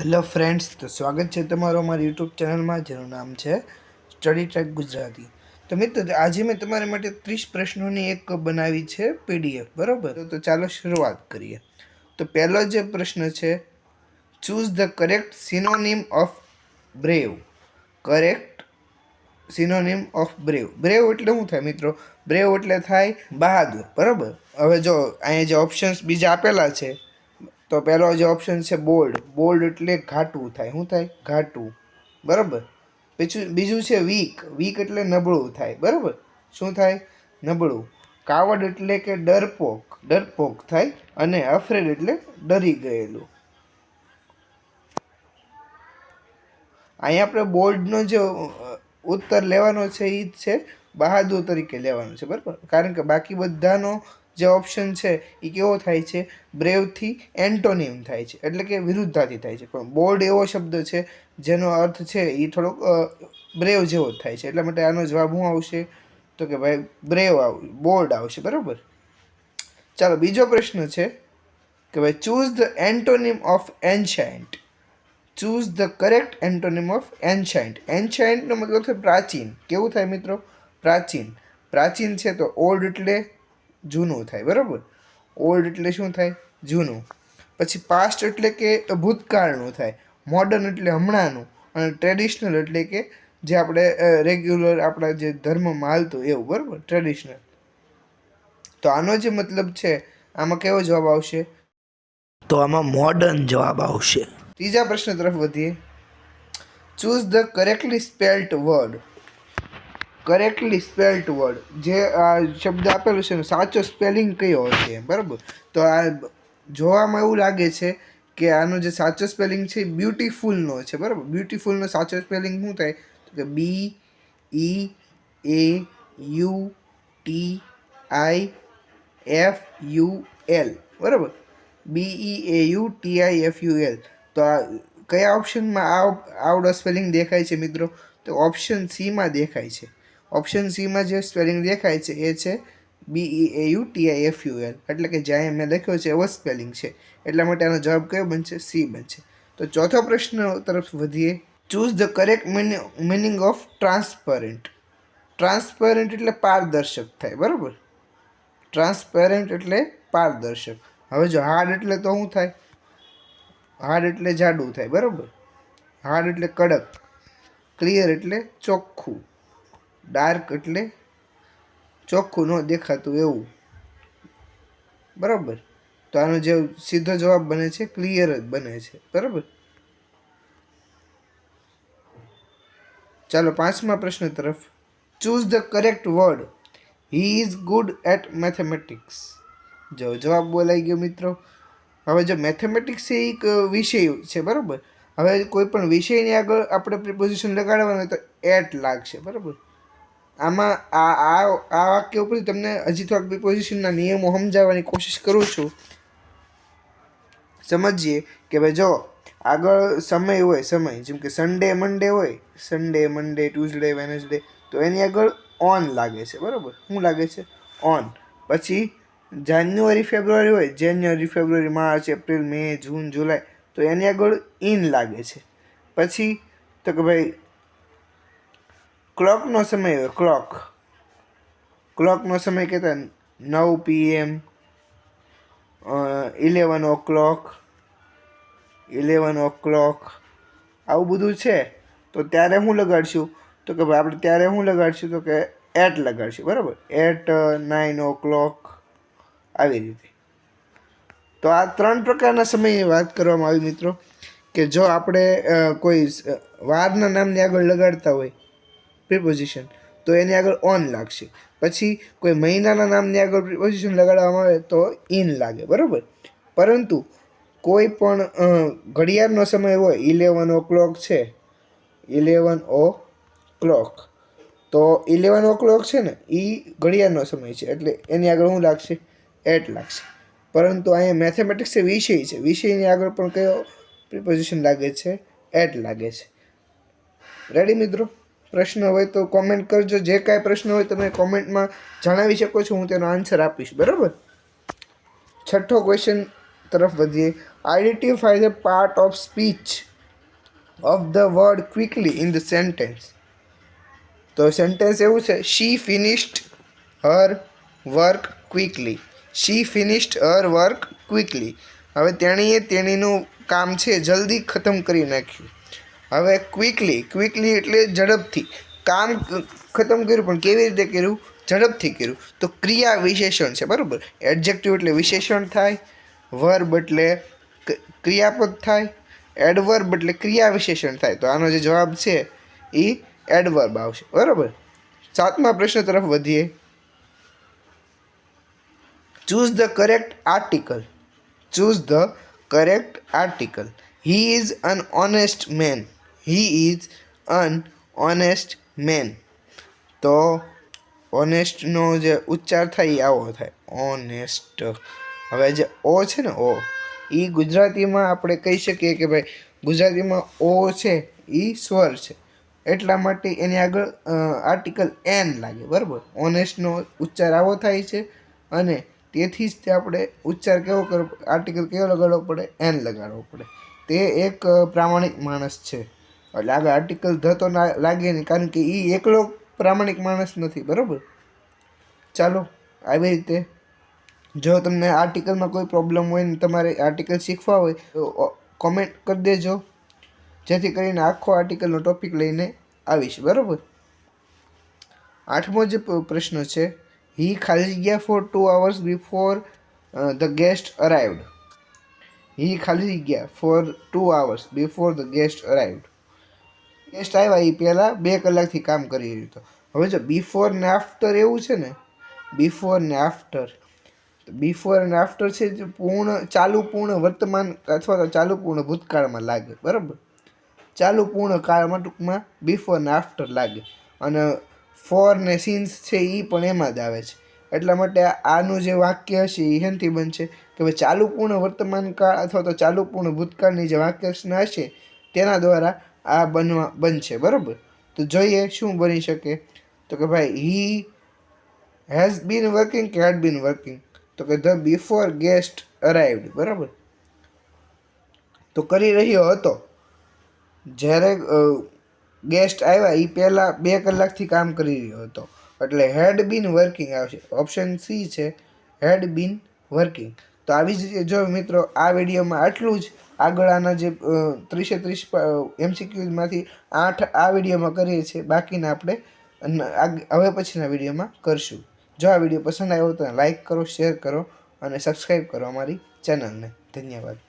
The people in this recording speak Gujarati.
હેલો ફ્રેન્ડ્સ, તો સ્વાગત છે તમારું અમારી યુટ્યુબ ચેનલમાં જેનું નામ છે સ્ટડી ટ્રેક ગુજરાતી. તો મિત્રો, આજે મેં તમારા માટે 30 પ્રશ્નોની એક બનાવી છે પીડીએફ, બરાબર? તો ચાલો શરૂઆત કરીએ. તો પહેલો જે પ્રશ્ન છે, choose the correct synonym of brave. Correct synonym of brave. Brave એટલે શું થાય મિત્રો? બ્રેવ એટલે થાય બહાદુર, બરાબર? હવે જો અહીંયા જે ઓપ્શન્સ બીજા આપેલા છે, તો પહેલો જે ઓપ્શન છે બોલ્ડ. બોલ્ડ એટલે ઘાટું થાય. શું થાય? ઘાટું, બરાબર. બીજું છે વીક. વીક એટલે નબળું થાય, બરાબર. શું થાય? નબળું. કાવડ એટલે કે ડરપોક. ડરપોક થાય. અને અફ્રેડ એટલે ડરી ગયેલું. અહીંયા આપણે બોલ્ડનો જે ઉત્તર લેવાનો છે એ જ છે બહાદુર તરીકે લેવાનો છે, બરાબર. કારણ કે બાકી બધાનો જે ઓપ્શન છે એ કેવો થાય છે? બ્રેવથી એન્ટોનિમ થાય છે, એટલે કે વિરુદ્ધાર્થી થાય છે. પણ બોલ્ડ એવો શબ્દ છે જેનો અર્થ છે એ થોડોક બ્રેવ જેવો જ થાય છે. એટલા માટે આનો જવાબ શું આવશે? તો કે ભાઈ બ્રેવ બોલ્ડ આવશે, બરાબર. ચાલો, બીજો પ્રશ્ન છે કે ભાઈ choose the antonym of ancient. Choose the correct antonym of ancient. એન્શન્ટનો મતલબ છે પ્રાચીન. કેવું થાય મિત્રો? પ્રાચીન. પ્રાચીન છે તો ઓલ્ડ એટલે જૂનું થાય, બરાબર. ઓલ્ડ એટલે શું થાય? જૂનું. પછી પાસ્ટ એટલે કે ભૂતકાળનું થાય. મોડર્ન એટલે હમણાંનું. અને ટ્રેડિશનલ એટલે કે જે આપણે રેગ્યુલર આપણા જે ધર્મમાં હાલતું એવું, બરાબર. ટ્રેડિશનલ. તો આનો જે મતલબ છે, આમાં કેવો જવાબ આવશે? તો આમાં મોડર્ન જવાબ આવશે. ત્રીજા પ્રશ્ન તરફ વધીએ. Choose the correctly spelled word. Correctly spelled word. જે આ શબ્દ આપેલું છે સાચો સ્પેલિંગ કયો હશે, બરાબર. તો આ જોવામાં એવું લાગે છે કે આનો જે સાચો સ્પેલિંગ છે બ્યુટીફુલનો છે, બરાબર. બ્યુટીફુલનો સાચો સ્પેલિંગ શું થાય? તો કે BEAUTIFUL, બરાબર. BEAUTIFUL. તો આ કયા ઓપ્શનમાં આવડો સ્પેલિંગ દેખાય છે મિત્રો? તો ઓપ્શન સીમાં દેખાય છે. ઓપ્શન સીમાં જે સ્પેલિંગ દેખાય છે એ છે BEAUTIFUL. એટલે કે જ્યાં મેં લખ્યો છે એવો સ્પેલિંગ છે. એટલા માટે આનો જવાબ કયો બનશે? સી બનશે. તો ચોથો પ્રશ્ન તરફ વધીએ. Choose the correct meaning of transparent. Transparent એટલે પારદર્શક થાય, બરાબર. ટ્રાન્સપેરન્ટ એટલે પારદર્શક. હવે જો હાર્ડ એટલે તો શું થાય? હાર્ડ એટલે જાડું થાય, બરાબર. હાર્ડ એટલે કડક. ક્લિયર એટલે ચોખ્ખું. ડાર્ક એટલે ચોખ્ખું ન દેખાતું એવું, બરાબર. તો આનો જે સીધો જવાબ બને છે ક્લિયર જ બને છે, બરાબર. ચાલો, પાંચમા પ્રશ્ન તરફ. Choose the correct word. He is good at mathematics. જો જવાબ બોલાઈ ગયો મિત્રો. હવે જો મેથેમેટિક્સ એ એક વિષય છે, બરાબર. હવે કોઈ પણ વિષયની આગળ આપણે પ્રિપોઝિશન લગાડવાનું હોય તો એટ લાગશે, બરાબર. આમાં આ વાક્ય ઉપરથી તમને હજી થોડાક પ્રિપોઝિશનના નિયમો સમજાવવાની કોશિશ કરું છું. સમજીએ કે ભાઈ જો આગળ સમય હોય, સમય જેમ કે સન્ડે મંડે હોય, સન્ડે મંડે ટ્યુઝડે વેનસડે, તો એની આગળ ઓન લાગે છે, બરાબર. શું લાગે છે? ઓન. પછી જાન્યુઆરી ફેબ્રુઆરી હોય, જાન્યુઆરી ફેબ્રુઆરી માર્ચ એપ્રિલ મે જૂન જુલાઈ, તો એની આગળ ઇન લાગે છે. પછી તો કે ભાઈ ક્લોકનો સમય હોય, ક્લોકનો સમય કહેતા 9 PM, 11 o'clock, 11 o'clock, આવું બધું છે. તો ત્યારે શું લગાડશું? તો કે ભાઈ આપણે ત્યારે શું લગાડશું? તો કે એટ લગાડશું, બરાબર. એટ 9 o'clock, આવી રીતે. તો આ 3 પ્રકારના સમયની વાત કરવામાં આવી મિત્રો. કે જો આપણે કોઈ વારના નામની આગળ લગાડતા હોય પ્રિપોઝિશન, તો એની આગળ ઓન લાગશે. પછી કોઈ મહિનાના નામની આગળ પ્રિપોઝિશન લગાડવામાં આવે તો ઇન લાગે, બરાબર. પરંતુ કોઈ પણ ઘડિયાળનો સમય હોય, 11 o'clock છે, 11 o'clock, તો 11 o'clock છે ને એ ઘડિયાળનો સમય છે, એટલે એની આગળ શું લાગશે? એટ લાગશે. પરંતુ અહીંયા મેથેમેટિક્સ એ વિષય છે. વિષયની આગળ પણ કયો પ્રિપોઝિશન લાગે છે? એટ લાગે છે. રેડી મિત્રો? પ્રશ્ન હોય તો કોમેન્ટ કરજો. જે કાંઈ પ્રશ્ન હોય તમે કોમેન્ટમાં જણાવી શકો છો, હું તેનો આન્સર આપીશ, બરાબર. છઠ્ઠો ક્વેશ્ચન તરફ વધીએ. Identify the part of speech of the word quickly in the sentence. તો સેન્ટેન્સ એવું છે, શી ફિનિશ્ડ હર વર્ક ક્વિકલી. શી ફિનિશ્ડ હર વર્ક ક્વિકલી. હવે તેણીએ તેણીનું કામ છે જલ્દી ખતમ કરી નાખ્યું. હવે ક્વિકલી એટલે ઝડપથી કામ ખતમ કર્યું, પણ કેવી રીતે કર્યું? ઝડપથી કર્યું. તો ક્રિયા વિશેષણ છે, બરાબર. એડજેક્ટિવ એટલે વિશેષણ થાય, વર્બ એટલે ક્રિયાપદ થાય, એડવર્બ એટલે ક્રિયા વિશેષણ થાય. તો આનો જે જવાબ છે એ એડવર્બ આવશે, બરાબર. 7મા પ્રશ્ન તરફ વધીએ. Choose the correct article. Choose the correct article. He is an honest man. He is an honest man. તો ઓનેસ્ટનો જે ઉચ્ચાર થાય એ આવો થાય, ઓનેસ્ટ. હવે જે ઓ છે ને, ઓ, એ ગુજરાતીમાં આપણે કહી શકીએ કે ભાઈ ગુજરાતીમાં ઓ છે એ સ્વર છે, એટલા માટે એની આગળ આર્ટિકલ એન લાગે, બરાબર. ઓનેસ્ટનો ઉચ્ચાર આવો થાય છે અને તેથી જ તે આપણે ઉચ્ચાર કેવો કરવો, આર્ટિકલ કેવો લગાડવો પડે? એન લગાડવો પડે. તે એક પ્રામાણિક માણસ છે, એટલે આગળ આર્ટિકલ ધ તો લાગે નહીં, કારણ કે એ એકલો પ્રામાણિક માણસ નથી, બરાબર. ચાલો, આવી રીતે જો તમને આર્ટિકલમાં કોઈ પ્રોબ્લેમ હોય ને તમારે આર્ટિકલ શીખવા હોય તો કોમેન્ટ કરી દેજો, જેથી કરીને આખો આર્ટિકલનો ટોપિક લઈને આવીશ, બરાબર. 8મો જે પ્રશ્ન છે, હી ખાલી જગ્યા for 2 hours before the guest arrived. He ખાલી જગ્યા for 2 hours before the guest arrived. Guest આવ્યા એ પહેલાં 2 કલાકથી કામ કરી રહ્યો હતો. હવે જો બિફોર ને આફ્ટર એવું છે ને, બિફોર ને આફ્ટર. બિફોર અને આફ્ટર છે જે ચાલુ પૂર્ણ વર્તમાન અથવા તો ચાલુ પૂર્ણ ભૂતકાળમાં લાગે, બરાબર. ચાલુ પૂર્ણ કાળમાં ટૂંકમાં બિફોર ને આફ્ટર લાગે, અને ફોર ને સિન્સ છે એ પણ એમાં જ આવે છે. એટલા માટે આનું જે વાક્ય હશે એ હેનથી બનશે કે ભાઈ ચાલુ પૂર્ણ વર્તમાન કાળ અથવા તો ચાલુ પૂર્ણ ભૂતકાળની જે વાક્ય રચના હશે તેના દ્વારા આ બનશે, બરાબર. તો જોઈએ શું બની શકે. તો કે ભાઈ હી હેઝ બીન વર્કિંગ કે હેડ બીન વર્કિંગ. તો કે ધ બિફોર ગેસ્ટ અરાઇવડ, બરાબર. તો કરી રહ્યો હતો, જ્યારે ગેસ્ટ આવ્યા એ પહેલાં 2 કલાકથી કામ કરી રહ્યો હતો, એટલે હેડ બીન વર્કિંગ આવશે. ઓપ્શન સી છે, હેડ બીન વર્કિંગ. તો આવી જ રીતે જો મિત્રો આ વિડીયોમાં આટલું જ. આગળ આના જે 30 MCQમાંથી 8 આ વિડીયોમાં કરીએ છીએ, બાકીના આપણે હવે પછીના વિડીયોમાં કરશું. જો આ વિડીયો પસંદ આવ્યો તો લાઈક કરો, શેર કરો અને સબસ્ક્રાઈબ કરો અમારી ચેનલને. ધન્યવાદ.